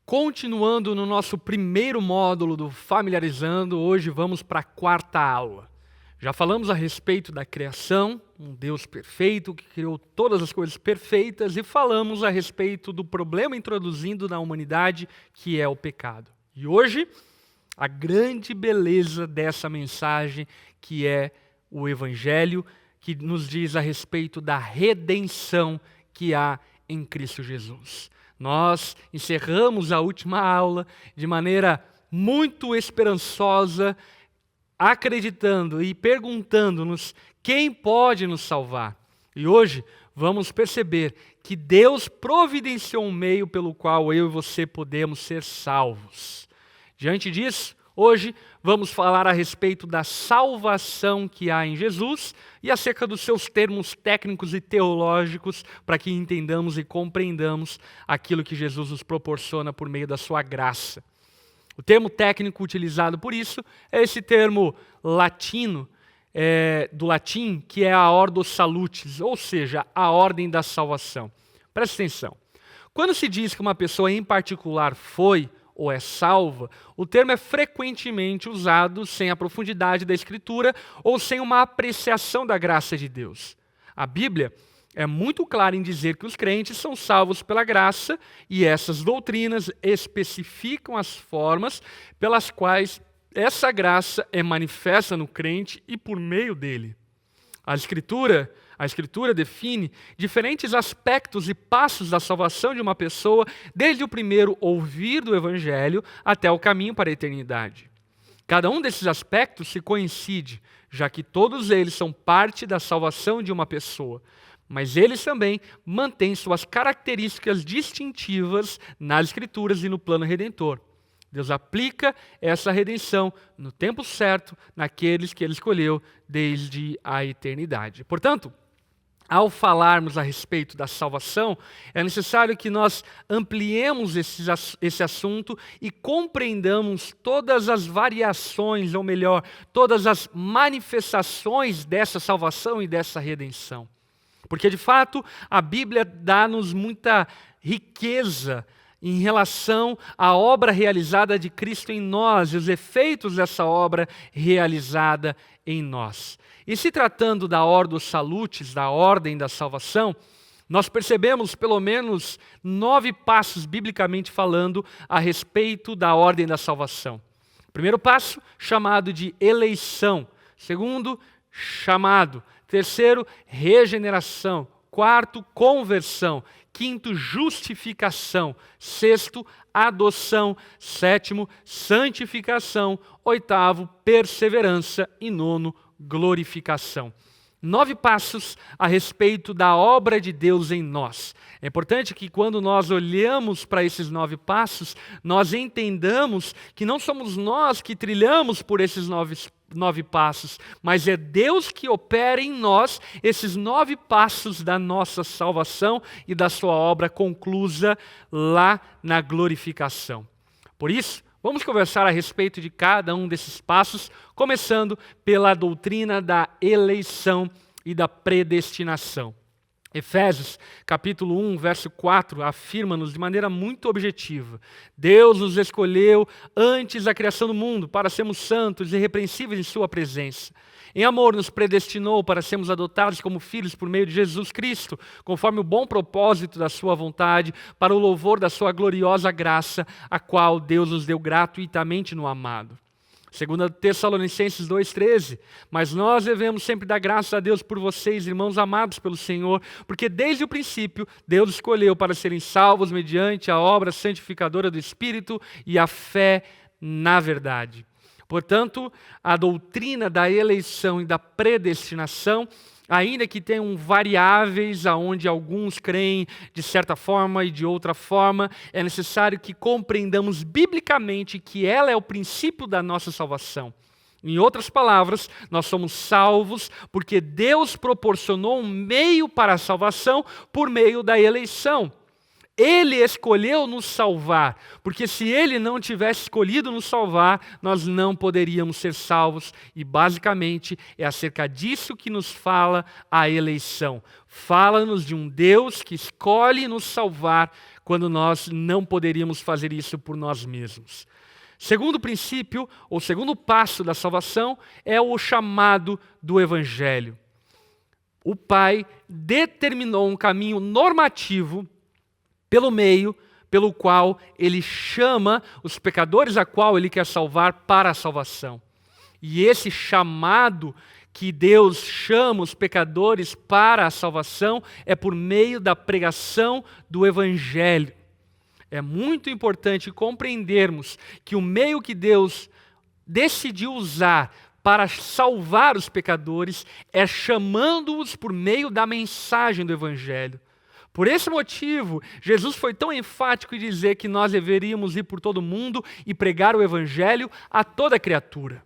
Continuando no nosso primeiro módulo do Familiarizando, hoje vamos para a quarta aula. Já falamos a respeito da criação, um Deus perfeito que criou todas as coisas perfeitas, e falamos a respeito do problema introduzido na humanidade, que é o pecado. E hoje, a grande beleza dessa mensagem, que é o Evangelho, que nos diz a respeito da redenção que há em Cristo Jesus. Nós encerramos a última aula de maneira muito esperançosa, acreditando e perguntando-nos quem pode nos salvar. E hoje vamos perceber que Deus providenciou um meio pelo qual eu e você podemos ser salvos. Diante disso, hoje vamos falar a respeito da salvação que há em Jesus e acerca dos seus termos técnicos e teológicos para que entendamos e compreendamos aquilo que Jesus nos proporciona por meio da sua graça. O termo técnico utilizado por isso é esse termo latino, do latim, que é a Ordo Salutis, ou seja, a ordem da salvação. Presta atenção. Quando se diz que uma pessoa em particular foi ou é salva, o termo é frequentemente usado sem a profundidade da Escritura ou sem uma apreciação da graça de Deus. A Bíblia é muito clara em dizer que os crentes são salvos pela graça, e essas doutrinas especificam as formas pelas quais essa graça é manifesta no crente e por meio dele. A Escritura define diferentes aspectos e passos da salvação de uma pessoa, desde o primeiro ouvir do Evangelho até o caminho para a eternidade. Cada um desses aspectos se coincide, já que todos eles são parte da salvação de uma pessoa, mas eles também mantêm suas características distintivas nas Escrituras e no plano redentor. Deus aplica essa redenção no tempo certo, naqueles que Ele escolheu desde a eternidade. Portanto, ao falarmos a respeito da salvação, é necessário que nós ampliemos esse assunto e compreendamos todas as variações, ou melhor, todas as manifestações dessa salvação e dessa redenção. Porque, de fato, a Bíblia dá-nos muita riqueza em relação à obra realizada de Cristo em nós e os efeitos dessa obra realizada em nós. E se tratando da Ordo Salutis, da ordem da salvação, nós percebemos pelo menos 9 passos, biblicamente falando, a respeito da ordem da salvação. Primeiro passo, chamado de eleição. Segundo, chamado. Terceiro, regeneração. Quarto, conversão. Quinto, justificação. Sexto, adoção. Sétimo, santificação. Oitavo, perseverança. E nono, glorificação. 9 passos a respeito da obra de Deus em nós. É importante que quando nós olhamos para esses 9 passos, nós entendamos que não somos nós que trilhamos por esses 9 passos, mas é Deus que opera em nós esses 9 passos da nossa salvação e da sua obra conclusa lá na glorificação. Por isso, vamos conversar a respeito de cada um desses passos, começando pela doutrina da eleição e da predestinação. Efésios, capítulo 1, verso 4, afirma-nos de maneira muito objetiva: Deus nos escolheu antes da criação do mundo para sermos santos e irrepreensíveis em sua presença. Em amor nos predestinou para sermos adotados como filhos por meio de Jesus Cristo, conforme o bom propósito da sua vontade, para o louvor da sua gloriosa graça, a qual Deus nos deu gratuitamente no amado. 2 Tessalonicenses 2,13, mas nós devemos sempre dar graças a Deus por vocês, irmãos amados pelo Senhor, porque desde o princípio Deus escolheu para serem salvos mediante a obra santificadora do Espírito e a fé na verdade. Portanto, a doutrina da eleição e da predestinação, ainda que tenham variáveis aonde alguns creem de certa forma e de outra forma, é necessário que compreendamos biblicamente que ela é o princípio da nossa salvação. Em outras palavras, nós somos salvos porque Deus proporcionou um meio para a salvação por meio da eleição. Ele escolheu nos salvar, porque se Ele não tivesse escolhido nos salvar, nós não poderíamos ser salvos. E basicamente é acerca disso que nos fala a eleição. Fala-nos de um Deus que escolhe nos salvar quando nós não poderíamos fazer isso por nós mesmos. Segundo princípio, ou segundo passo da salvação, é o chamado do Evangelho. O Pai determinou um caminho normativo pelo qual Ele chama os pecadores a qual Ele quer salvar para a salvação. E esse chamado que Deus chama os pecadores para a salvação é por meio da pregação do Evangelho. É muito importante compreendermos que o meio que Deus decidiu usar para salvar os pecadores é chamando-os por meio da mensagem do Evangelho. Por esse motivo, Jesus foi tão enfático em dizer que nós deveríamos ir por todo o mundo e pregar o Evangelho a toda criatura.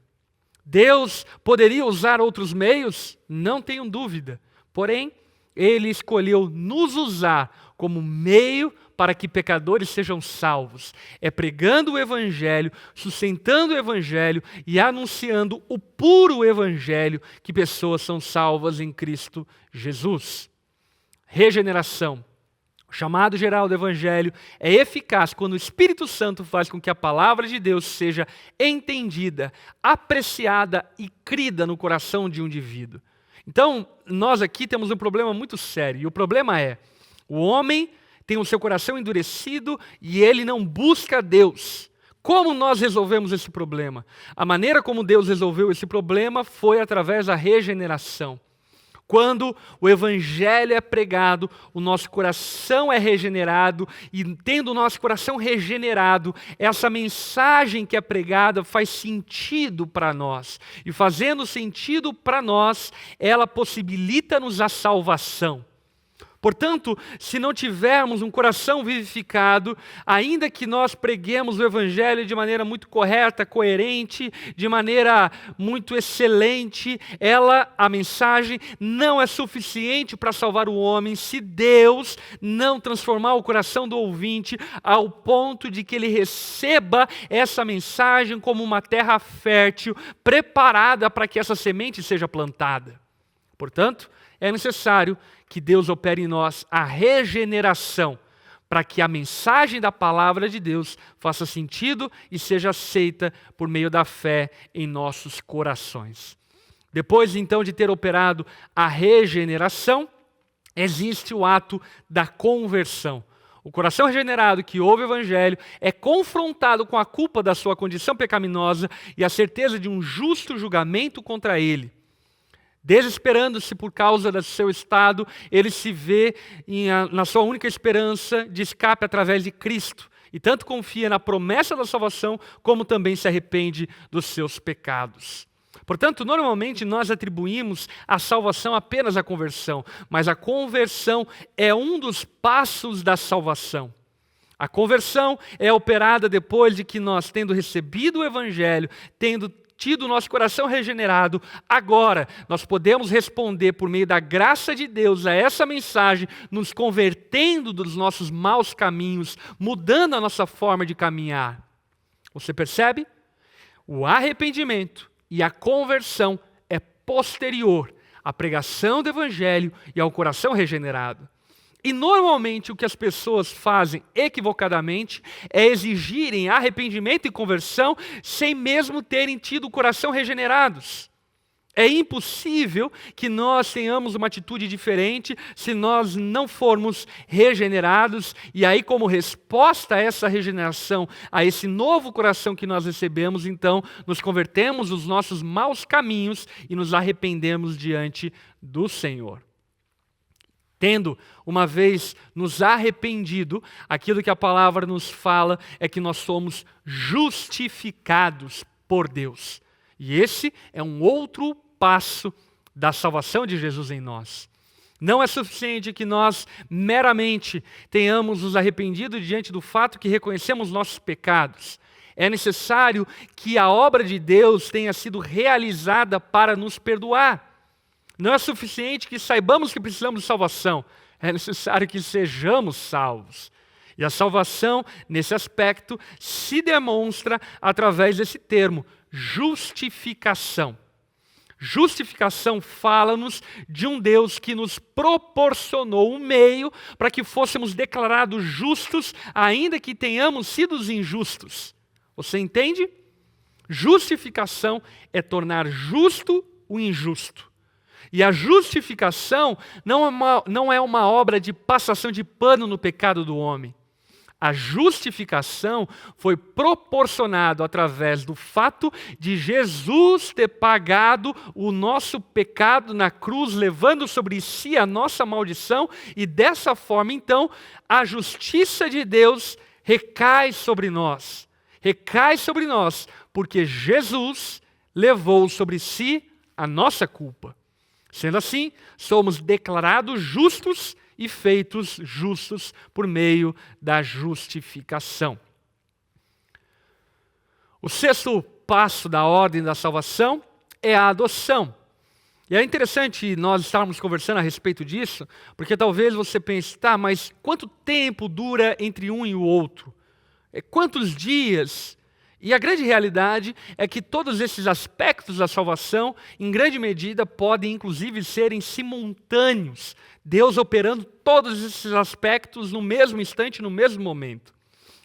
Deus poderia usar outros meios? Não tenho dúvida. Porém, Ele escolheu nos usar como meio para que pecadores sejam salvos. É pregando o Evangelho, sustentando o Evangelho e anunciando o puro Evangelho que pessoas são salvas em Cristo Jesus. Regeneração. O chamado geral do Evangelho é eficaz quando o Espírito Santo faz com que a palavra de Deus seja entendida, apreciada e crida no coração de um indivíduo. Então, nós aqui temos um problema muito sério. E o problema é, o homem tem o seu coração endurecido e ele não busca Deus. Como nós resolvemos esse problema? A maneira como Deus resolveu esse problema foi através da regeneração. Quando o Evangelho é pregado, o nosso coração é regenerado e tendo o nosso coração regenerado, essa mensagem que é pregada faz sentido para nós. E fazendo sentido para nós, ela possibilita-nos a salvação. Portanto, se não tivermos um coração vivificado, ainda que nós preguemos o Evangelho de maneira muito correta, coerente, de maneira muito excelente, a mensagem não é suficiente para salvar o homem se Deus não transformar o coração do ouvinte ao ponto de que ele receba essa mensagem como uma terra fértil, preparada para que essa semente seja plantada. Portanto, é necessário que Deus opere em nós a regeneração, para que a mensagem da palavra de Deus faça sentido e seja aceita por meio da fé em nossos corações. Depois, então, de ter operado a regeneração, existe o ato da conversão. O coração regenerado que ouve o Evangelho é confrontado com a culpa da sua condição pecaminosa e a certeza de um justo julgamento contra ele. Desesperando-se por causa do seu estado, ele se vê na sua única esperança de escape através de Cristo. E tanto confia na promessa da salvação, como também se arrepende dos seus pecados. Portanto, normalmente nós atribuímos a salvação apenas à conversão, mas a conversão é um dos passos da salvação. A conversão é operada depois de que nós, tendo recebido o Evangelho, tendo tido o nosso coração regenerado, agora nós podemos responder por meio da graça de Deus a essa mensagem, nos convertendo dos nossos maus caminhos, mudando a nossa forma de caminhar. Você percebe? O arrependimento e a conversão é posterior à pregação do Evangelho e ao coração regenerado. E normalmente o que as pessoas fazem equivocadamente é exigirem arrependimento e conversão sem mesmo terem tido o coração regenerados. É impossível que nós tenhamos uma atitude diferente se nós não formos regenerados e aí, como resposta a essa regeneração, a esse novo coração que nós recebemos, então nos convertemos dos nossos maus caminhos e nos arrependemos diante do Senhor. Tendo, uma vez nos arrependido, aquilo que a palavra nos fala é que nós somos justificados por Deus. E esse é um outro passo da salvação de Jesus em nós. Não é suficiente que nós meramente tenhamos nos arrependido diante do fato que reconhecemos nossos pecados. É necessário que a obra de Deus tenha sido realizada para nos perdoar. Não é suficiente que saibamos que precisamos de salvação, é necessário que sejamos salvos. E a salvação, nesse aspecto, se demonstra através desse termo, justificação. Justificação fala-nos de um Deus que nos proporcionou um meio para que fôssemos declarados justos, ainda que tenhamos sido não Você entende? Justificação é tornar justo o injusto. E a justificação não é uma obra de passação de pano no pecado do homem. A justificação foi proporcionada através do fato de Jesus ter pagado o nosso pecado na cruz, levando sobre si a nossa maldição, e dessa forma, então, a justiça de Deus recai sobre nós. Recai sobre nós, porque Jesus levou sobre si a nossa culpa. Sendo assim, somos declarados justos e feitos justos por meio da justificação. O sexto passo da ordem da salvação é a adoção. E é interessante nós estarmos conversando a respeito disso, porque talvez você pense, tá, mas quanto tempo dura entre um e o outro? Quantos dias? E a grande realidade é que todos esses aspectos da salvação, em grande medida, podem inclusive serem simultâneos. Deus operando todos esses aspectos no mesmo instante, no mesmo momento.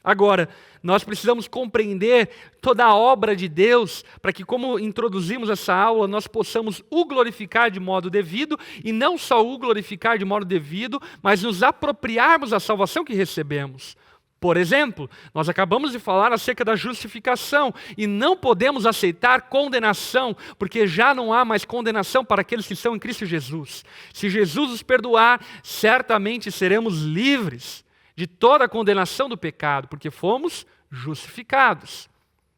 Agora, nós precisamos compreender toda a obra de Deus para que, como introduzimos essa aula, nós possamos o glorificar de modo devido, e não só o glorificar de modo devido, mas nos apropriarmos da salvação que recebemos. Por exemplo, nós acabamos de falar acerca da justificação e não podemos aceitar condenação, porque já não há mais condenação para aqueles que estão em Cristo Jesus. Se Jesus nos perdoar, certamente seremos livres de toda a condenação do pecado, porque fomos justificados.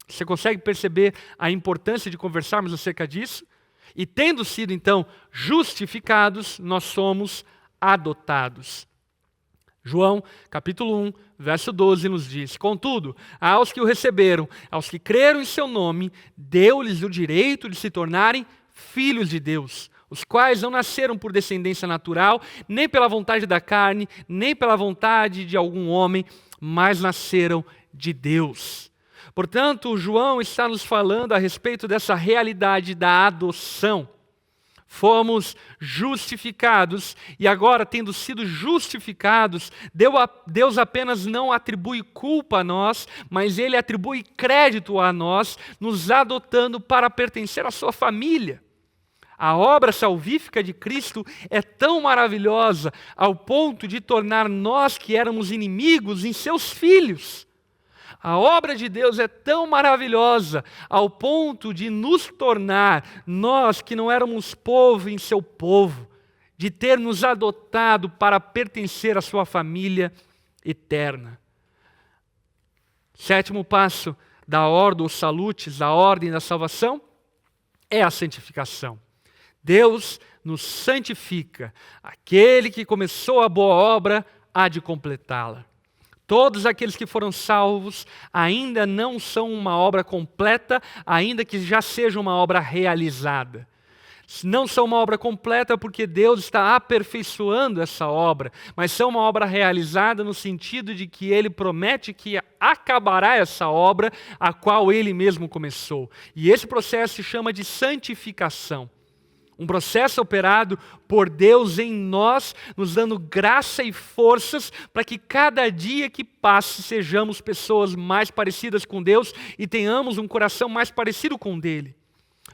Você consegue perceber a importância de conversarmos acerca disso? E tendo sido então justificados, nós somos adotados. João, capítulo 1, verso 12 nos diz: contudo, aos que o receberam, aos que creram em seu nome, deu-lhes o direito de se tornarem filhos de Deus, os quais não nasceram por descendência natural, nem pela vontade da carne, nem pela vontade de algum homem, mas nasceram de Deus. Portanto, João está nos falando a respeito dessa realidade da adoção. Fomos justificados, e agora, tendo sido justificados, Deus apenas não atribui culpa a nós, mas Ele atribui crédito a nós, nos adotando para pertencer à sua família. A obra salvífica de Cristo é tão maravilhosa, ao ponto de tornar nós que éramos inimigos em seus filhos. A obra de Deus é tão maravilhosa ao ponto de nos tornar, nós que não éramos povo em seu povo, de ter nos adotado para pertencer à sua família eterna. Sétimo passo da ordem, os salutes, da ordem da salvação, é a santificação. Deus nos santifica. Aquele que começou a boa obra há de completá-la. Todos aqueles que foram salvos ainda não são uma obra completa, ainda que já seja uma obra realizada. Não são uma obra completa porque Deus está aperfeiçoando essa obra, mas são uma obra realizada no sentido de que Ele promete que acabará essa obra a qual Ele mesmo começou. E esse processo se chama de santificação. Um processo operado por Deus em nós, nos dando graça e forças para que cada dia que passe sejamos pessoas mais parecidas com Deus e tenhamos um coração mais parecido com o dele.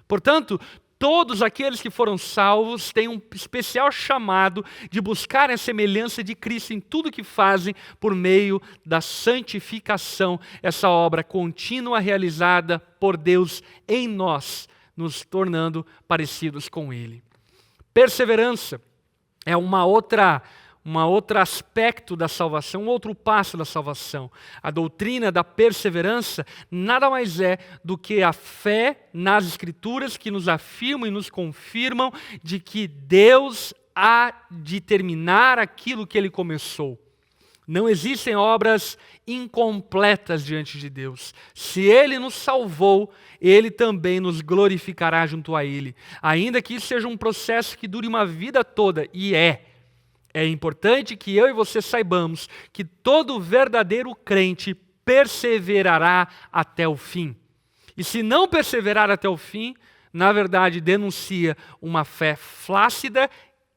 Portanto, todos aqueles que foram salvos têm um especial chamado de buscar a semelhança de Cristo em tudo que fazem por meio da santificação, essa obra contínua realizada por Deus em nós, nos tornando parecidos com Ele. Perseverança é um outro aspecto da salvação, um outro passo da salvação. A doutrina da perseverança nada mais é do que a fé nas Escrituras que nos afirmam e nos confirmam de que Deus há de terminar aquilo que Ele começou. Não existem obras incompletas diante de Deus. Se Ele nos salvou, Ele também nos glorificará junto a Ele. Ainda que isso seja um processo que dure uma vida toda, e é É importante que eu e você saibamos que todo verdadeiro crente perseverará até o fim. E se não perseverar até o fim, na verdade denuncia uma fé flácida,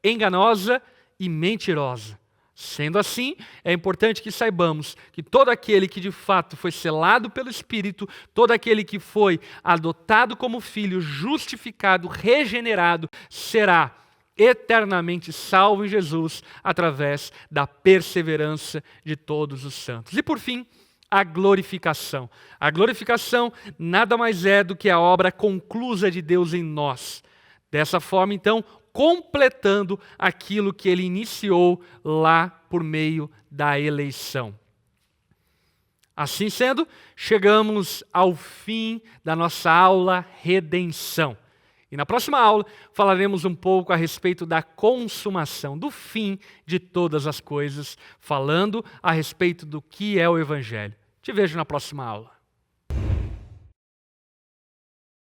enganosa e mentirosa. Sendo assim, é importante que saibamos que todo aquele que de fato foi selado pelo Espírito, todo aquele que foi adotado como filho, justificado, regenerado, será eternamente salvo em Jesus através da perseverança de todos os santos. E por fim, a glorificação. A glorificação nada mais é do que a obra conclusa de Deus em nós. Dessa forma, então, completando aquilo que ele iniciou lá por meio da eleição. Assim sendo, chegamos ao fim da nossa aula Redenção. E na próxima aula falaremos um pouco a respeito da consumação, do fim de todas as coisas, falando a respeito do que é o Evangelho. Te vejo na próxima aula.